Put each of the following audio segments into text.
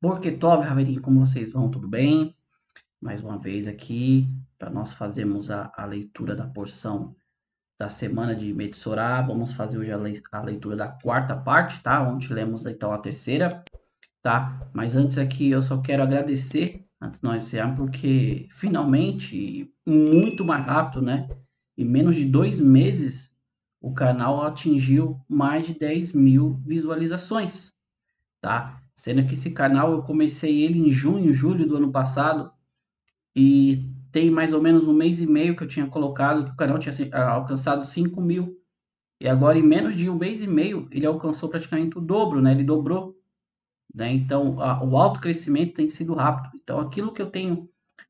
Porque Tov, Raverinho, como vocês vão? Tudo bem? Mais uma vez aqui para nós fazermos a leitura da porção da semana de Metsorá. Vamos fazer hoje a leitura da quarta parte, tá? Onde lemos então a terceira, tá? Mas antes aqui eu só quero agradecer, antes de nós encerrarmos, porque finalmente, muito mais rápido, né? Em menos de 2 meses, o canal atingiu mais de 10 mil visualizações, tá? Sendo que esse canal eu comecei ele em junho, julho do ano passado e tem mais ou menos um mês e meio que eu tinha colocado que o canal tinha alcançado 5 mil. E agora, em menos de um mês e meio, ele alcançou praticamente o dobro, né? Ele dobrou, né? Então, o alto crescimento tem sido rápido. Então, aquilo que eu tenho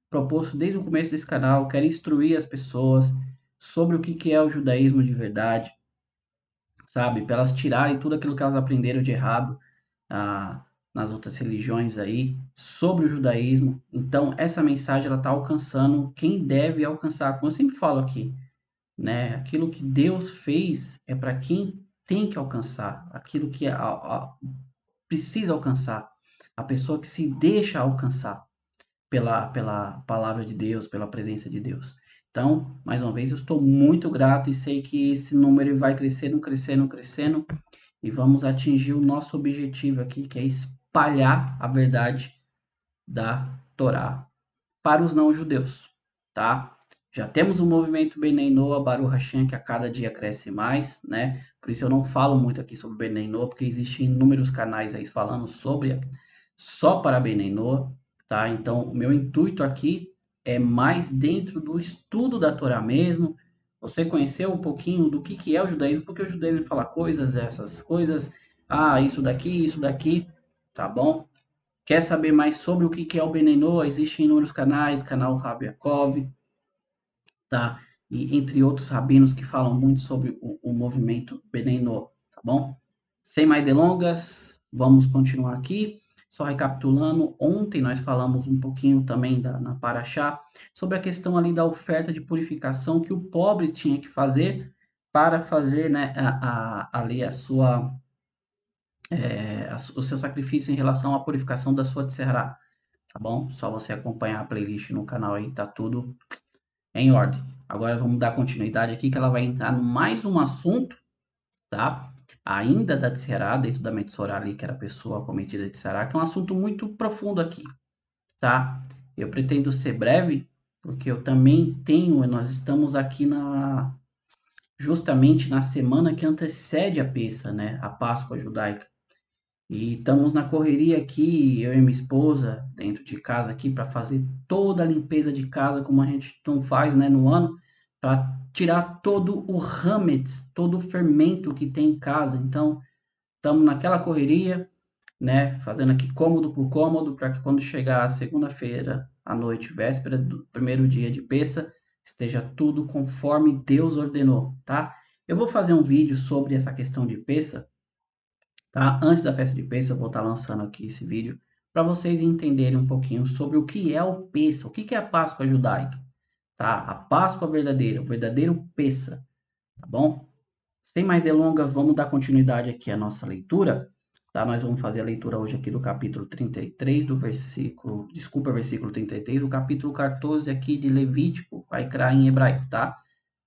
proposto desde o começo desse canal, eu quero instruir as pessoas sobre o que é o judaísmo de verdade, sabe? Para elas tirarem tudo aquilo que elas aprenderam de errado, ah, nas outras religiões aí sobre o judaísmo. Então, essa mensagem ela está alcançando quem deve alcançar. Como eu sempre falo aqui, né? Aquilo que Deus fez é para quem tem que alcançar, aquilo que precisa alcançar, a pessoa que se deixa alcançar pela palavra de Deus, pela presença de Deus. Então, mais uma vez, eu estou muito grato e sei que esse número vai crescendo, crescendo, crescendo e vamos atingir o nosso objetivo aqui, que é espalhar a verdade da Torá para os não-judeus, tá? Já temos o movimento Benei Noa, Baruch Hashem, que a cada dia cresce mais, né? Por isso eu não falo muito aqui sobre Benei Noa, porque existem inúmeros canais aí falando sobre só para Benei Noa, tá? Então, o meu intuito aqui é mais dentro do estudo da Torá mesmo, você conhecer um pouquinho do que é o judaísmo, porque o judaísmo fala coisas, essas coisas, isso daqui, tá bom? Quer saber mais sobre o que é o Benenô? Existem inúmeros canais, canal Rabi Yaakov, tá? E entre outros rabinos que falam muito sobre o movimento Benenô, tá bom? Sem mais delongas, vamos continuar aqui. Só recapitulando, ontem nós falamos um pouquinho também na Paraxá sobre a questão ali da oferta de purificação que o pobre tinha que fazer para fazer, né, ali o seu sacrifício em relação à purificação da sua tserá, tá bom? Só você acompanhar a playlist no canal aí, tá tudo em ordem. Agora vamos dar continuidade aqui que ela vai entrar no mais um assunto, tá? Ainda da Tserá, dentro da Metsorá ali, que era a pessoa cometida de Tserá, que é um assunto muito profundo aqui, tá? Eu pretendo ser breve, porque eu também tenho, nós estamos aqui justamente na semana que antecede a Pessa, né? A Páscoa judaica. E estamos na correria aqui, eu e minha esposa, dentro de casa aqui, para fazer toda a limpeza de casa, como a gente não faz, né, no ano, para tirar todo o hametz, todo o fermento que tem em casa. Então, estamos naquela correria, né, fazendo aqui cômodo por cômodo, para que quando chegar a segunda-feira à noite, véspera do primeiro dia de Pessa, esteja tudo conforme Deus ordenou, tá? Eu vou fazer um vídeo sobre essa questão de Pessa, tá? Antes da festa de Pêssego, eu vou estar lançando aqui esse vídeo para vocês entenderem um pouquinho sobre o que é o Pêssego, o que é a Páscoa judaica, tá? A Páscoa verdadeira, o verdadeiro Pêssego, tá bom? Sem mais delongas, vamos dar continuidade aqui à nossa leitura, tá? Nós vamos fazer a leitura hoje aqui do capítulo 33 do versículo 33 do capítulo 14 aqui de Levítico, vai criar em hebraico, tá?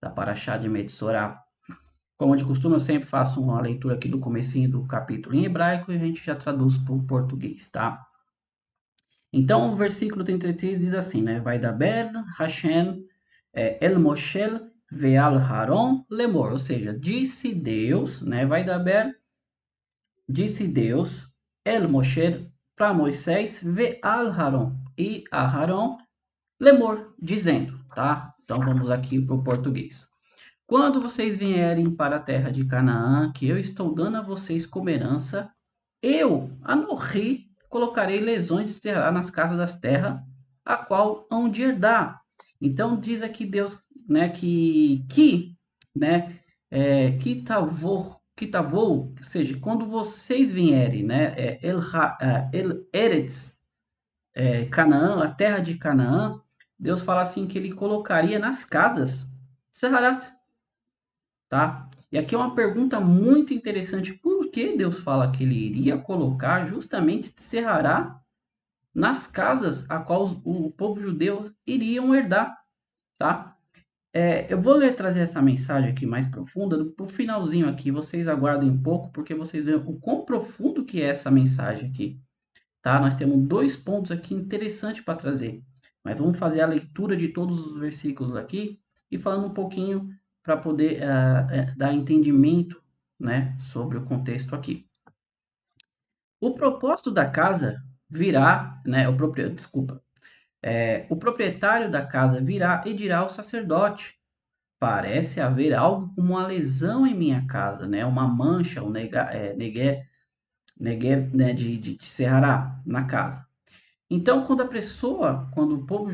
Da Parashá de Metsorá. Como de costume, eu sempre faço uma leitura aqui do comecinho do capítulo em hebraico e a gente já traduz para o português, tá? Então, o versículo 33 diz assim, né? Vai da Ber Hashem El Moshel Veal Haron Lemor, ou seja, disse Deus, né? Vai da Ber, disse Deus El Moshe para Moisés Veal Haron e a Haron Lemor, dizendo, tá? Então, vamos aqui para o português. Quando vocês vierem para a terra de Canaã, que eu estou dando a vocês como herança, eu, Anorri, colocarei lesões de terra nas casas das terras, a qual hão de herdar. Então diz aqui Deus, né, né, que tavou, ou seja, quando vocês vierem, né, El Eretz, Canaã, a terra de Canaã, Deus fala assim que ele colocaria nas casas Seharat, tá? E aqui é uma pergunta muito interessante. Por que Deus fala que ele iria colocar justamente Serrará nas casas a qual o povo judeu iriam herdar, tá? Eu vou trazer essa mensagem aqui mais profunda para o finalzinho aqui. Vocês aguardem um pouco, porque vocês veem o quão profundo que é essa mensagem aqui, tá? Nós temos 2 pontos aqui interessantes para trazer, mas vamos fazer a leitura de todos os versículos aqui e falando um pouquinho para poder dar entendimento, né, sobre o contexto aqui. O propósito da casa virá, né, o proprietário da casa virá e dirá ao sacerdote: parece haver algo como uma lesão em minha casa, né? Uma mancha, negué, né, de Serrará na casa. Então, quando o povo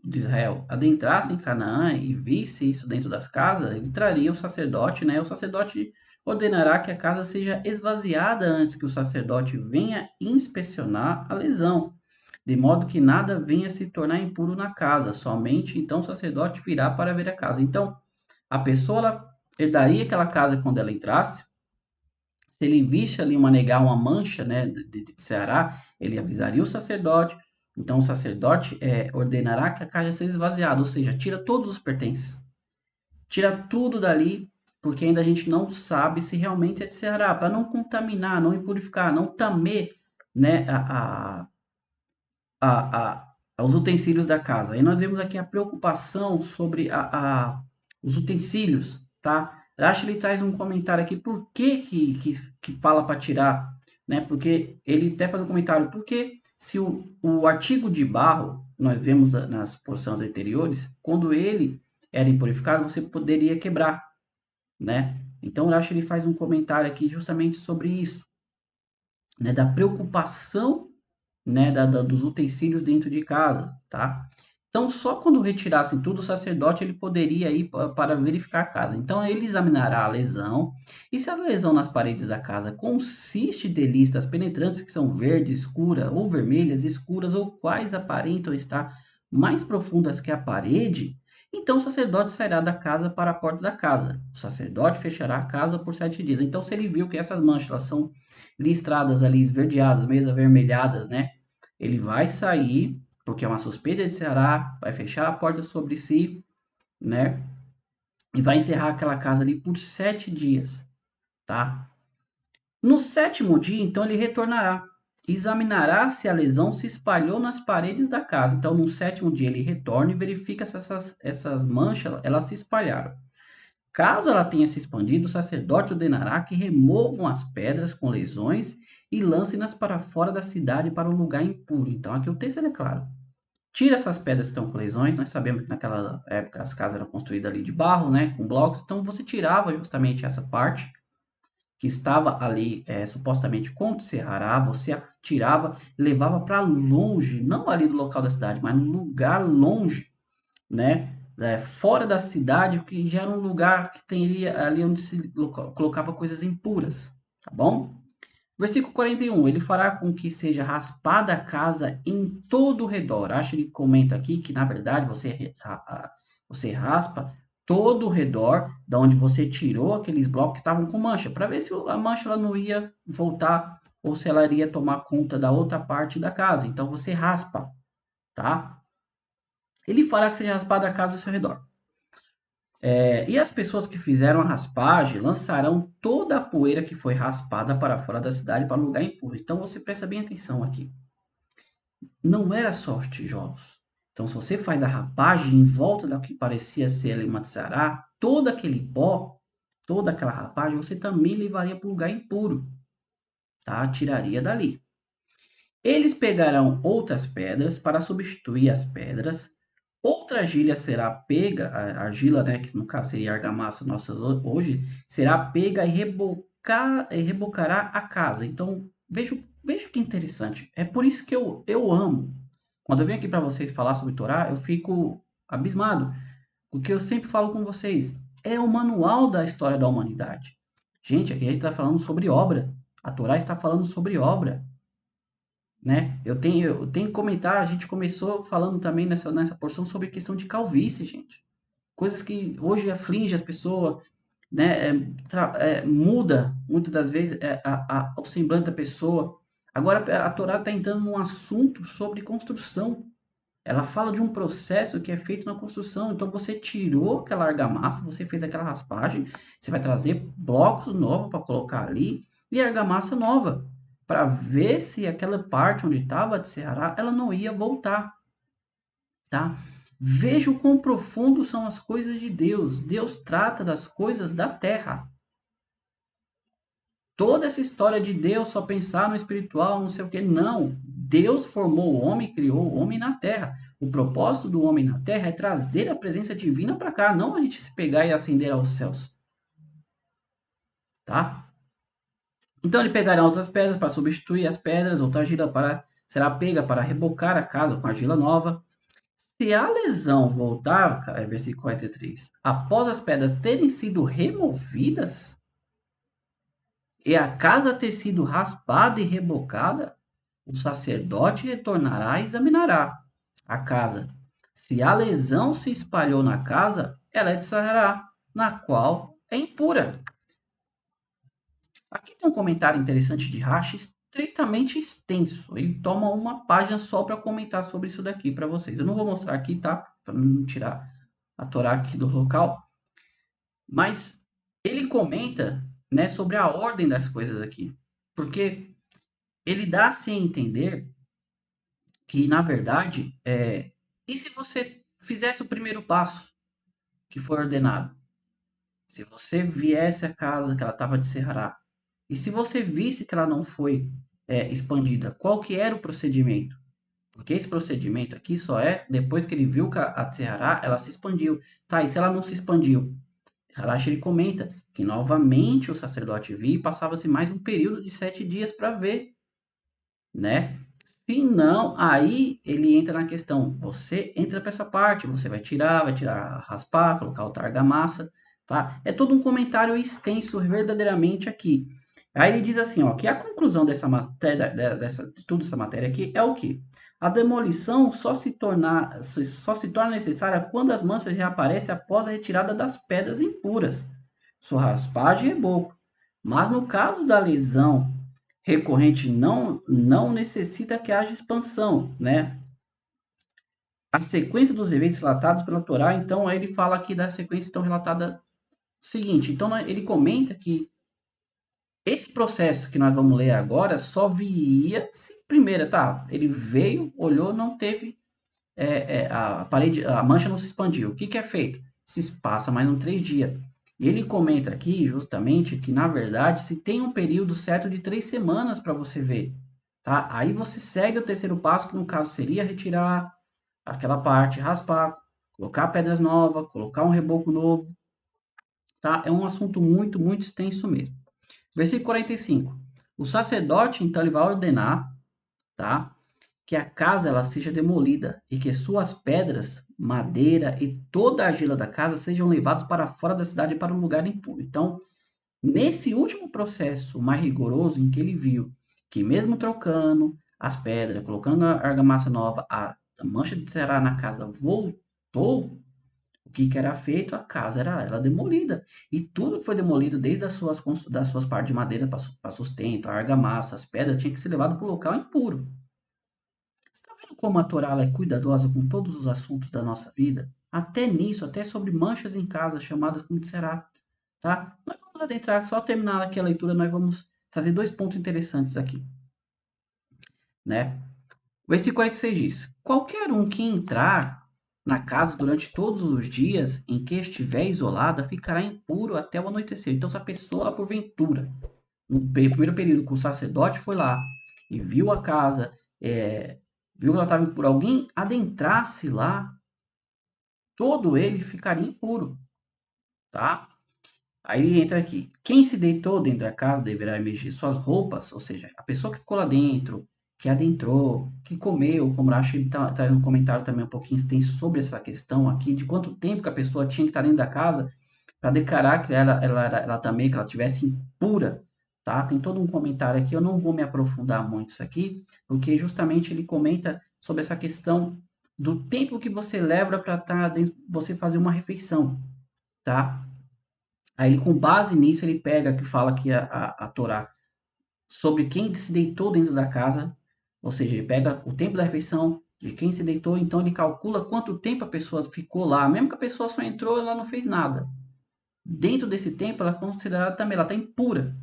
de Israel adentrasse em Canaã e visse isso dentro das casas, ele traria o sacerdote, né? O sacerdote ordenará que a casa seja esvaziada antes que o sacerdote venha inspecionar a lesão, de modo que nada venha se tornar impuro na casa. Somente então o sacerdote virá para ver a casa. Então, a pessoa ela herdaria aquela casa quando ela entrasse. Se ele visse ali uma mancha, né, de Ceará, ele avisaria o sacerdote. Então, o sacerdote ordenará que a casa seja esvaziada, ou seja, tira todos os pertences. Tira tudo dali, porque ainda a gente não sabe se realmente é de Ceará, para não contaminar, não impurificar, não tamer, né, os utensílios da casa. Aí nós vemos aqui a preocupação sobre os utensílios, tá? Rashi ele traz um comentário aqui, por que fala para tirar, né? Porque ele até faz um comentário, porque se o artigo de barro, nós vemos nas porções anteriores, quando ele era impurificado, você poderia quebrar, né? Então, Rashi ele faz um comentário aqui justamente sobre isso, né? Da preocupação, né, dos utensílios dentro de casa, tá? Então, só quando retirassem tudo, o sacerdote ele poderia ir para verificar a casa. Então, ele examinará a lesão, e se a lesão nas paredes da casa consiste de listas penetrantes que são verdes, escuras, ou vermelhas, escuras, ou quais aparentam estar mais profundas que a parede, então o sacerdote sairá da casa para a porta da casa. O sacerdote fechará a casa por 7 dias. Então, se ele viu que essas manchas elas são listradas ali, esverdeadas, meio avermelhadas, né? Ele vai sair, porque é uma suspeita de Ceará, vai fechar a porta sobre si, né? E vai encerrar aquela casa ali por 7 dias, tá? No 7º dia, então, ele retornará. Examinará se a lesão se espalhou nas paredes da casa. Então, no 7º dia, ele retorna e verifica se essas manchas elas se espalharam. Caso ela tenha se expandido, o sacerdote ordenará que removam as pedras com lesões e lancem-nas para fora da cidade para um lugar impuro. Então, aqui o texto é claro. Tira essas pedras que estão com lesões. Nós sabemos que naquela época as casas eram construídas ali de barro, né, com blocos. Então, você tirava justamente essa parte que estava ali supostamente contra o Serrará, você tirava e levava para longe, não ali do local da cidade, mas num lugar longe, né? Fora da cidade, que já era um lugar que teria ali onde se colocava coisas impuras, tá bom? Versículo 41, ele fará com que seja raspada a casa em todo o redor. Acho que ele comenta aqui que, na verdade, você raspa todo o redor da onde você tirou aqueles blocos que estavam com mancha, para ver se a mancha ela não ia voltar ou se ela iria tomar conta da outra parte da casa. Então, você raspa, tá? Ele fará que seja raspada a casa ao seu redor. E as pessoas que fizeram a raspagem lançarão toda a poeira que foi raspada para fora da cidade para um lugar impuro. Então você presta bem atenção aqui. Não era só os tijolos. Então, se você faz a rapagem em volta do que parecia ser ali uma Ceará, todo aquele pó, toda aquela rapagem, você também levaria para um lugar impuro, tá? Tiraria dali. Eles pegarão outras pedras para substituir as pedras. Outra argila será pega, a argila, né, que no caso seria a argamassa nossa hoje, será pega e rebocará a casa. Então, veja que interessante. É por isso que eu amo. Quando eu venho aqui para vocês falar sobre Torá, eu fico abismado. Porque eu sempre falo com vocês, é o manual da história da humanidade. Gente, aqui a gente está falando sobre obra. A Torá está falando sobre obra, né? Eu tenho que comentar, a gente começou falando também nessa porção sobre a questão de calvície, gente. Coisas que hoje aflige as pessoas, né? Muda, muitas das vezes, o semblante da pessoa. Agora, a Torá está entrando num assunto sobre construção. Ela fala de um processo que é feito na construção. Então, você tirou aquela argamassa, você fez aquela raspagem, você vai trazer blocos novos para colocar ali e argamassa nova, para ver se aquela parte onde estava de serrar, ela não ia voltar, tá? Veja o quão profundo são as coisas de Deus. Deus trata das coisas da terra. Toda essa história de Deus só pensar no espiritual, não sei o que, não. Deus formou o homem, criou o homem na terra. O propósito do homem na terra é trazer a presença divina para cá, não a gente se pegar e ascender aos céus. Tá? Então ele pegará outras pedras para substituir as pedras, outra argila será pega para rebocar a casa com argila nova. Se a lesão voltar, versículo 43, após as pedras terem sido removidas e a casa ter sido raspada e rebocada, o sacerdote retornará e examinará a casa. Se a lesão se espalhou na casa, ela é de Sarará, na qual é impura. Aqui tem um comentário interessante de Rashi, estritamente extenso. Ele toma uma página só para comentar sobre isso daqui para vocês. Eu não vou mostrar aqui, tá? Para não tirar a Torá aqui do local. Mas ele comenta, né, sobre a ordem das coisas aqui. Porque ele dá-se a entender que, na verdade, e se você fizesse o primeiro passo que foi ordenado? Se você viesse à casa que ela estava de serrará, e se você visse que ela não foi expandida, qual que era o procedimento? Porque esse procedimento aqui só é depois que ele viu que a serrará, ela se expandiu. Tá, e se ela não se expandiu? Harashi ele comenta que novamente o sacerdote via e passava-se mais um período de 7 dias para ver, né? Se não, aí ele entra na questão. Você entra para essa parte, você vai tirar, raspar, colocar outra argamassa, tá? É todo um comentário extenso verdadeiramente aqui. Aí ele diz assim, ó, que a conclusão dessa matéria, de toda essa matéria aqui é o que? A demolição só se torna necessária quando as manchas reaparecem após a retirada das pedras impuras, sua raspagem e reboco. Mas no caso da lesão recorrente não necessita que haja expansão, né? A sequência dos eventos relatados pela Torá, então, aí ele fala aqui da sequência então relatada seguinte. Então, ele comenta que esse processo que nós vamos ler agora só viria se primeiro, tá? Ele veio, olhou, não teve a parede, a mancha não se expandiu. O que que é feito? Se passa mais um 3 dias. E ele comenta aqui justamente que, na verdade, se tem um período certo de 3 semanas para você ver. Tá? Aí você segue o terceiro passo, que no caso seria retirar aquela parte, raspar, colocar pedras novas, colocar um reboco novo. Tá? É um assunto muito, muito extenso mesmo. Versículo 45. O sacerdote, então, ele vai ordenar, tá? Que a casa ela seja demolida e que suas pedras, madeira e toda a argila da casa sejam levados para fora da cidade para um lugar impuro. Então, nesse último processo mais rigoroso em que ele viu que mesmo trocando as pedras, colocando a argamassa nova, a mancha de cerá na casa voltou, o que era feito? A casa era demolida. E tudo que foi demolido, desde das suas partes de madeira para sustento, a argamassa, as pedras, tinha que ser levado para o local impuro. Está vendo como a Torá é cuidadosa com todos os assuntos da nossa vida? Até nisso, até sobre manchas em casa, chamadas como de será, tá? Nós vamos adentrar, só terminar aqui a leitura, nós vamos trazer 2 pontos interessantes aqui, né? O versículo 46 diz: qualquer um que entrar na casa durante todos os dias em que estiver isolada ficará impuro até o anoitecer. Então, se a pessoa, porventura, no primeiro período que o sacerdote foi lá e viu a casa, viu que ela estava impura, alguém adentrasse lá, todo ele ficaria impuro, tá? Aí ele entra aqui. Quem se deitou dentro da casa deverá emergir suas roupas, ou seja, a pessoa que ficou lá dentro, que adentrou, que comeu, como eu acho que ele traz um comentário também um pouquinho extenso sobre essa questão aqui, de quanto tempo que a pessoa tinha que estar dentro da casa para declarar que ela também, que ela tivesse impura, tá? Tem todo um comentário aqui, eu não vou me aprofundar muito isso aqui, porque justamente ele comenta sobre essa questão do tempo que você leva para estar dentro, você fazer uma refeição, tá? Aí ele, com base nisso, ele pega que fala que a Torá sobre quem se deitou dentro da casa, ou seja, ele pega o tempo da refeição de quem se deitou, então ele calcula quanto tempo a pessoa ficou lá, mesmo que a pessoa só entrou, ela não fez nada. Dentro desse tempo, ela é considerada também, ela está impura,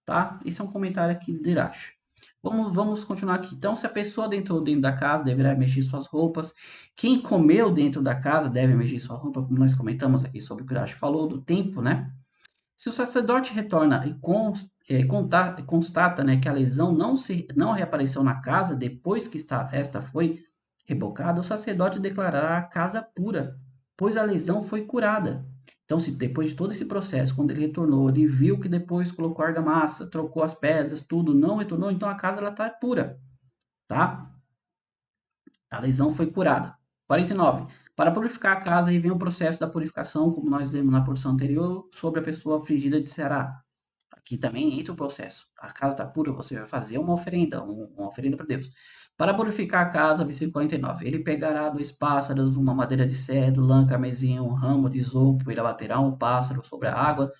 tá? Esse é um comentário aqui de Irache. Vamos continuar aqui. Então, se a pessoa entrou dentro da casa, deverá mexer suas roupas. Quem comeu dentro da casa deve mexer sua roupa, como nós comentamos aqui sobre o que Irache falou, do tempo, né? Se o sacerdote retorna e constata, né, que a lesão não reapareceu na casa depois que esta foi rebocada, o sacerdote declarará a casa pura, pois a lesão foi curada. Então, se depois de todo esse processo, quando ele retornou, ele viu que depois colocou argamassa, trocou as pedras, tudo, não retornou, então a casa está pura, tá? A lesão foi curada. 49. Para purificar a casa, aí vem o processo da purificação, como nós vimos na porção anterior, sobre a pessoa afligida de Ceará. Aqui também entra o processo. A casa está pura, você vai fazer uma oferenda para Deus. Para purificar a casa, versículo 49. Ele pegará 2 pássaros, uma madeira de cedro, lã, camesim, um ramo de isopo, ele abaterá um pássaro sobre a água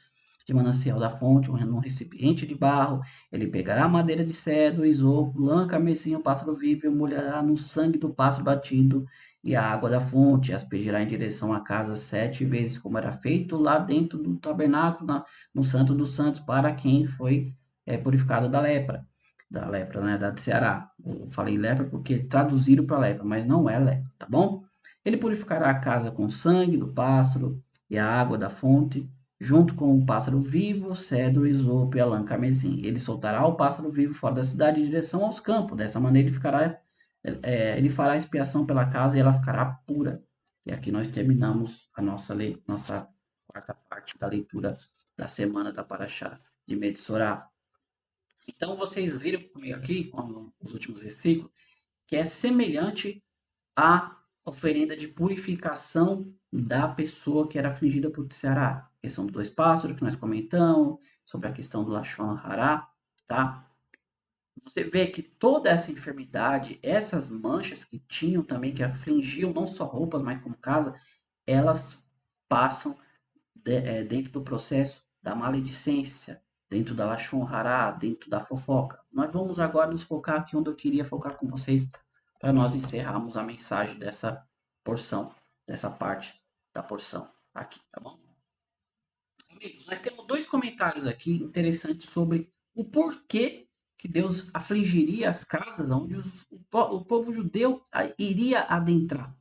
de manancial da fonte, num recipiente de barro. Ele pegará a madeira de cedro, isopo, lã, camesim, o pássaro vivo, e o molhará no sangue do pássaro batido e a água da fonte, aspergirá em direção à casa 7 vezes, como era feito lá dentro do tabernáculo, no Santo dos Santos, para quem foi purificado da lepra. Da lepra, né? Da Ceará. Eu falei lepra porque traduziram para lepra, mas não é lepra, tá bom? Ele purificará a casa com o sangue do pássaro e a água da fonte, junto com o pássaro vivo, cedro, isopo e a lã carmesim. Ele soltará o pássaro vivo fora da cidade em direção aos campos. Dessa maneira ele fará expiação pela casa e ela ficará pura. E aqui nós terminamos a nossa quarta parte da leitura da semana da Paraxá de Metsorá. Então vocês viram comigo aqui, com os últimos versículos, que é semelhante à oferenda de purificação da pessoa que era afligida por Tseará. A questão dos 2 pássaros que nós comentamos, sobre a questão do Lashon Hará, tá? Você vê que toda essa enfermidade, essas manchas que tinham também, que afligiam não só roupas, mas como casa, elas passam dentro do processo da maledicência, dentro da Lashon Hará, dentro da fofoca. Nós vamos agora nos focar aqui onde eu queria focar com vocês, para nós encerrarmos a mensagem dessa porção, dessa parte da porção aqui, tá bom? Amigos, nós temos 2 comentários aqui interessantes sobre o porquê que Deus afligiria as casas onde o povo judeu iria adentrar,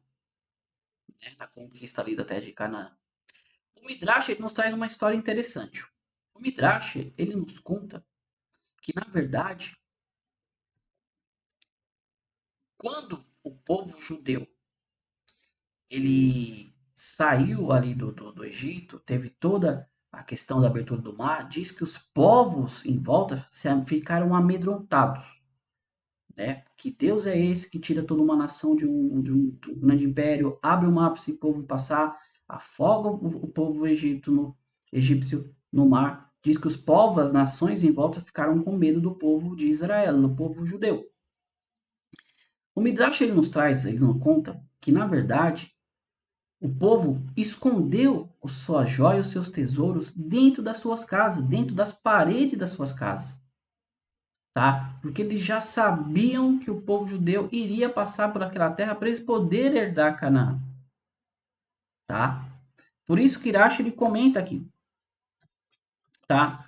né, na conquista ali da terra de Canaã. O Midrash ele nos traz uma história interessante. O Midrash ele nos conta que, na verdade, quando o povo judeu ele saiu ali do Egito, teve toda a questão da abertura do mar, diz que os povos em volta ficaram amedrontados, né? Que Deus é esse que tira toda uma nação de um grande império, abre o mar para esse povo passar, afoga o povo egípcio no mar. Diz que os povos, as nações em volta ficaram com medo do povo de Israel, do povo judeu. O Midrash ele nos conta que, na verdade, o povo escondeu suas joias, os seus tesouros dentro das suas casas, dentro das paredes das suas casas, tá? Porque eles já sabiam que o povo judeu iria passar por aquela terra para eles poderem herdar Canaã, tá? Por isso que Irache ele comenta aqui, tá?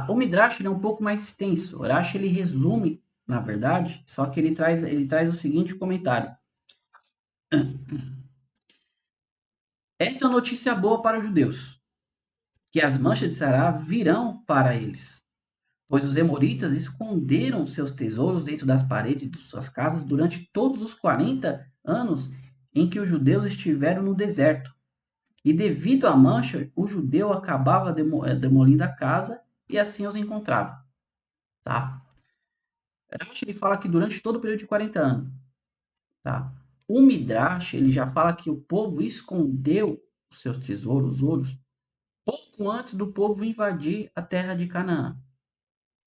O Midrash ele é um pouco mais extenso. O Irache ele resume, na verdade, só que ele traz o seguinte comentário: esta é uma notícia boa para os judeus, que as manchas de Sará virão para eles, pois os emoritas esconderam seus tesouros dentro das paredes de suas casas durante todos os 40 anos em que os judeus estiveram no deserto. E devido à mancha, o judeu acabava demolindo a casa e assim os encontrava. Tá? Rashi ele fala que durante todo o período de 40 anos. Tá? O Midrash ele já fala que o povo escondeu os seus tesouros, os ouros, pouco antes do povo invadir a terra de Canaã.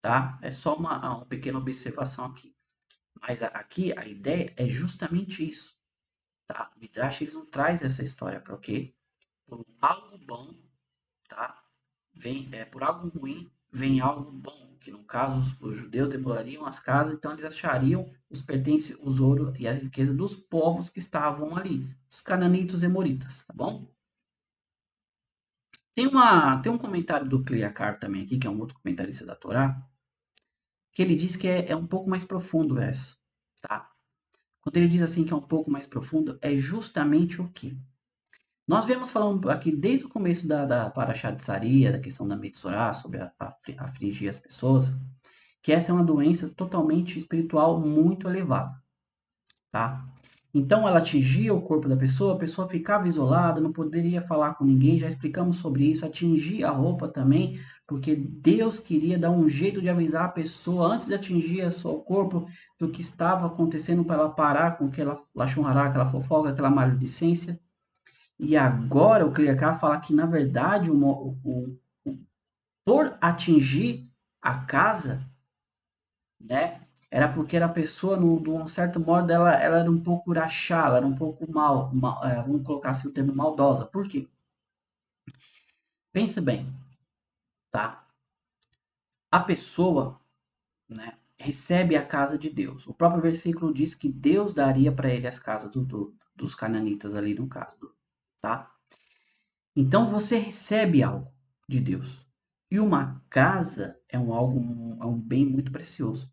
Tá? É só uma pequena observação aqui. Mas aqui a ideia é justamente isso. Tá? O Midrash eles não traz essa história para o quê? Por algo bom, tá? Por algo ruim vem algo bom. que no caso os judeus demolariam as casas, então eles achariam os pertences, os ouro e as riquezas dos povos que estavam ali, os cananitas e emoritas, tá bom? Tem um comentário do Clearcar também aqui, que é um outro comentarista da Torá, que ele diz que é um pouco mais profundo essa, tá? Quando ele diz assim que é um pouco mais profundo, é justamente o que? Nós viemos falando aqui desde o começo da Parashá de Saria, da questão da Metzorá, sobre afligir as pessoas, que essa é uma doença totalmente espiritual muito elevada, tá? Então ela atingia o corpo da pessoa, a pessoa ficava isolada, não poderia falar com ninguém, já explicamos sobre isso, atingia a roupa também, porque Deus queria dar um jeito de avisar a pessoa antes de atingir o seu corpo do que estava acontecendo para ela parar com aquela lachonhará, aquela fofoca, aquela maledicência. E agora o Clearcar fala que, na verdade, por atingir a casa, né, era porque a pessoa, de um certo modo, ela era um pouco urachá, ela era um pouco vamos colocar assim o termo maldosa. Por quê? Pense bem, tá? A pessoa, né, recebe a casa de Deus. O próprio versículo diz que Deus daria para ele as casas dos cananitas ali no caso, tá? Então você recebe algo de Deus. E uma casa é um bem muito precioso.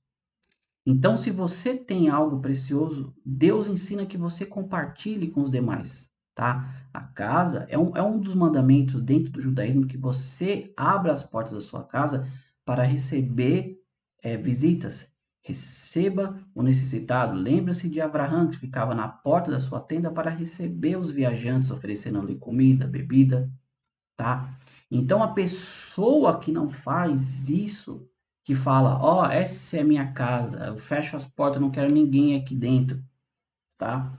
Então, se você tem algo precioso, Deus ensina que você compartilhe com os demais, tá? A casa é um dos mandamentos dentro do judaísmo que você abra as portas da sua casa para receber visitas. Receba o necessitado. Lembre-se de Abraão, que ficava na porta da sua tenda para receber os viajantes, oferecendo-lhe comida, bebida, tá? Então a pessoa que não faz isso, que fala, ó, essa é minha casa, eu fecho as portas, não quero ninguém aqui dentro, tá?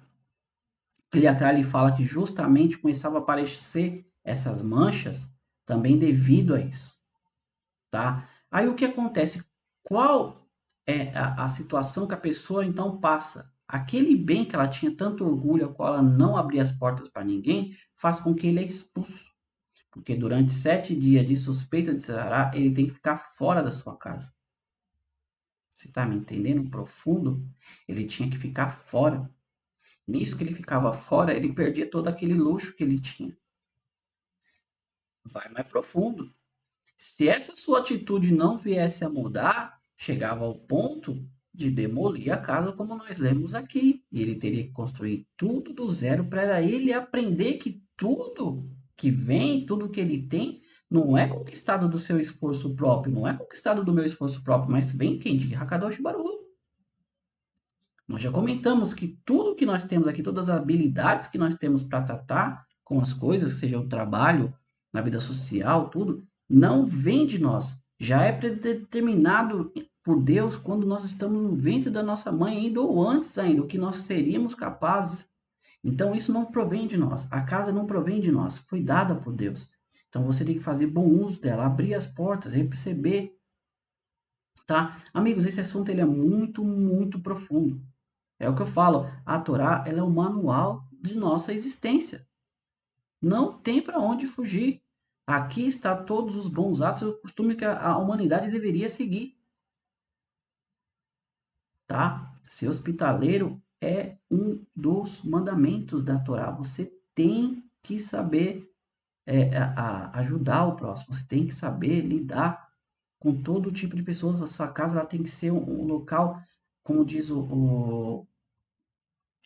Ele fala que justamente começava a aparecer essas manchas também devido a isso, tá? Aí o que acontece? Qual é a situação que a pessoa então passa? Aquele bem que ela tinha tanto orgulho, a qual ela não abria as portas para ninguém, faz com que ele é expulso. Porque durante 7 dias de suspeita de Sará, ele tem que ficar fora da sua casa. Você está me entendendo? Profundo? Ele tinha que ficar fora. Nisso que ele ficava fora, ele perdia todo aquele luxo que ele tinha. Vai mais profundo. Se essa sua atitude não viesse a mudar, chegava ao ponto de demolir a casa, como nós lemos aqui. E ele teria que construir tudo do zero para ele aprender que tudo que vem, tudo que ele tem, não é conquistado do seu esforço próprio, não é conquistado do meu esforço próprio, mas vem quem? De Hakadosh Baruch. Nós já comentamos que tudo que nós temos aqui, todas as habilidades que nós temos para tratar com as coisas, seja o trabalho, na vida social, tudo, não vem de nós. Já é predeterminado por Deus quando nós estamos no ventre da nossa mãe ainda, ou antes ainda, o que nós seríamos capazes. Então isso não provém de nós. A casa não provém de nós, foi dada por Deus. Então você tem que fazer bom uso dela, abrir as portas, receber, tá? Amigos, esse assunto ele é muito, muito profundo. É o que eu falo, a Torá ela é o manual de nossa existência. Não tem para onde fugir. Aqui está todos os bons atos e o costume que a humanidade deveria seguir, tá? Ser hospitaleiro é um dos mandamentos da Torá. Você tem que saber ajudar o próximo. Você tem que saber lidar com todo tipo de pessoas. A sua casa ela tem que ser um local, como diz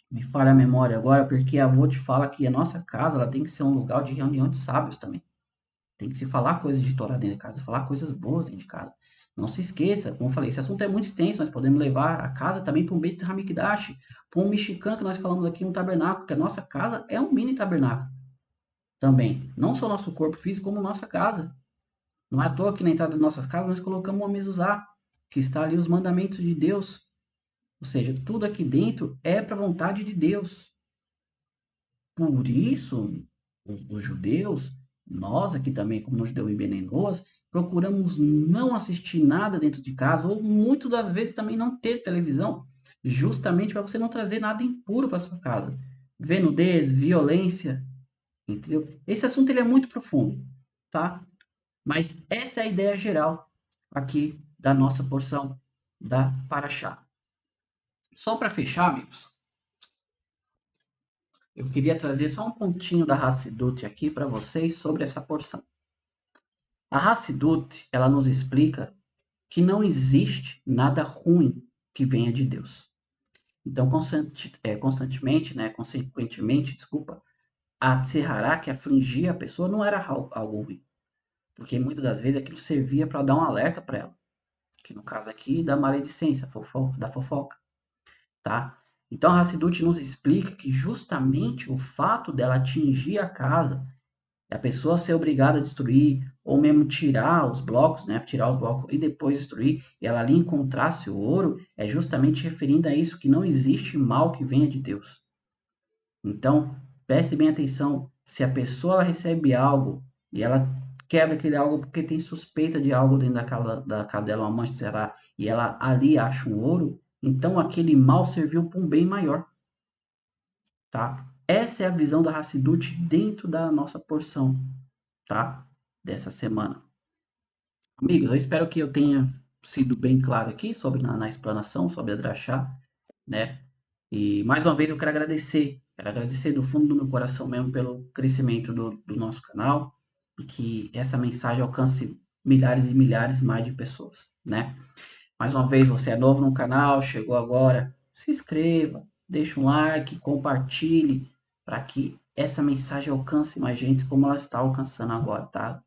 me falha a memória agora, porque a avó te fala que a nossa casa ela tem que ser um lugar de reunião de sábios também. Tem que se falar coisas de Torá dentro de casa, falar coisas boas dentro de casa. Não se esqueça, como eu falei, esse assunto é muito extenso, nós podemos levar a casa também para um Beit Hamikdash, para um Mishkan, que nós falamos aqui, um tabernáculo, que a nossa casa é um mini tabernáculo também. Não só nosso corpo físico, como nossa casa. Não é à toa que na entrada das nossas casas nós colocamos uma mezuzá, que está ali os mandamentos de Deus. Ou seja, tudo aqui dentro é para a vontade de Deus. Por isso, os judeus, nós aqui também, como no Judeu e Benenoas, procuramos não assistir nada dentro de casa, ou muitas das vezes também não ter televisão, justamente para você não trazer nada impuro para sua casa. Ver nudez, violência, entendeu? Esse assunto ele é muito profundo, tá? Mas essa é a ideia geral aqui da nossa porção da Paraxá. Só para fechar, amigos, eu queria trazer só um pontinho da Hassidut aqui para vocês sobre essa porção. A Hassidut, ela nos explica que não existe nada ruim que venha de Deus. Então, constantemente, né, consequentemente, desculpa, a Tserhará, que afligia a pessoa, não era algo ruim. Porque muitas das vezes aquilo servia para dar um alerta para ela. Que no caso aqui, da maledicência, da fofoca. Tá? Então, a Hassidut nos explica que justamente o fato dela atingir a casa, a pessoa ser obrigada a destruir, ou mesmo tirar os blocos, né? Tirar os blocos e depois destruir, e ela ali encontrasse o ouro, é justamente referindo a isso, que não existe mal que venha de Deus. Então, preste bem atenção, se a pessoa ela recebe algo e ela quebra aquele algo porque tem suspeita de algo dentro da casa dela, uma mancha, será, e ela ali acha um ouro, então aquele mal serviu para um bem maior, tá? Essa é a visão da Hassidut dentro da nossa porção, tá? Dessa semana. Amigos, eu espero que eu tenha sido bem claro aqui sobre na explanação sobre a Drachá, né? E mais uma vez eu quero agradecer do fundo do meu coração mesmo pelo crescimento do nosso canal e que essa mensagem alcance milhares e milhares mais de pessoas, né? Mais uma vez, você é novo no canal, chegou agora, se inscreva, deixa um like, compartilhe para que essa mensagem alcance mais gente como ela está alcançando agora, tá?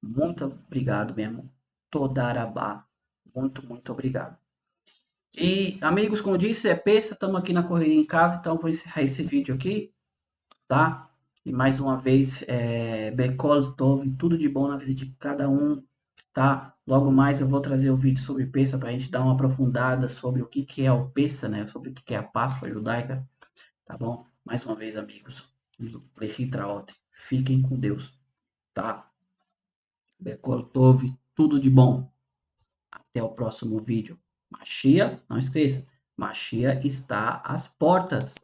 Muito obrigado mesmo. Todarabá. Muito, muito obrigado. E, amigos, como disse, é peça, estamos aqui na correria em casa, então vou encerrar esse vídeo aqui, tá? E mais uma vez, Bekol Tov, tudo de bom na vida de cada um, tá? Logo mais eu vou trazer o vídeo sobre peça para a gente dar uma aprofundada sobre o que que é o peça, né? Sobre o que que é a Páscoa judaica, tá bom? Mais uma vez, amigos, Lehitraot, fiquem com Deus, tá? Bekol Tov, tudo de bom. Até o próximo vídeo. Mashiach, não esqueça, Mashiach está às portas.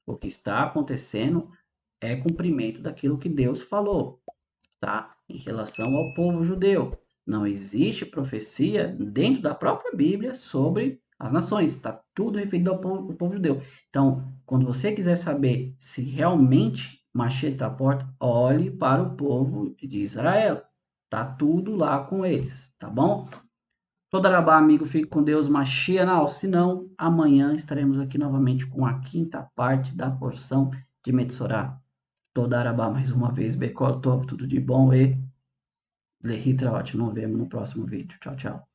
O que está acontecendo é cumprimento daquilo que Deus falou, tá? Em relação ao povo judeu. Não existe profecia dentro da própria Bíblia sobre as nações. Está tudo referido ao povo judeu. Então, quando você quiser saber se realmente Mashiach está à porta, olhe para o povo de Israel. Tá tudo lá com eles, tá bom? Todarabá, amigo, fique com Deus, Machia não, senão amanhã estaremos aqui novamente com a quinta parte da porção de Metsorá. Todarabá mais uma vez, Bekol Tov, tudo de bom e Lehitraot, nos vemos no próximo vídeo. Tchau, tchau.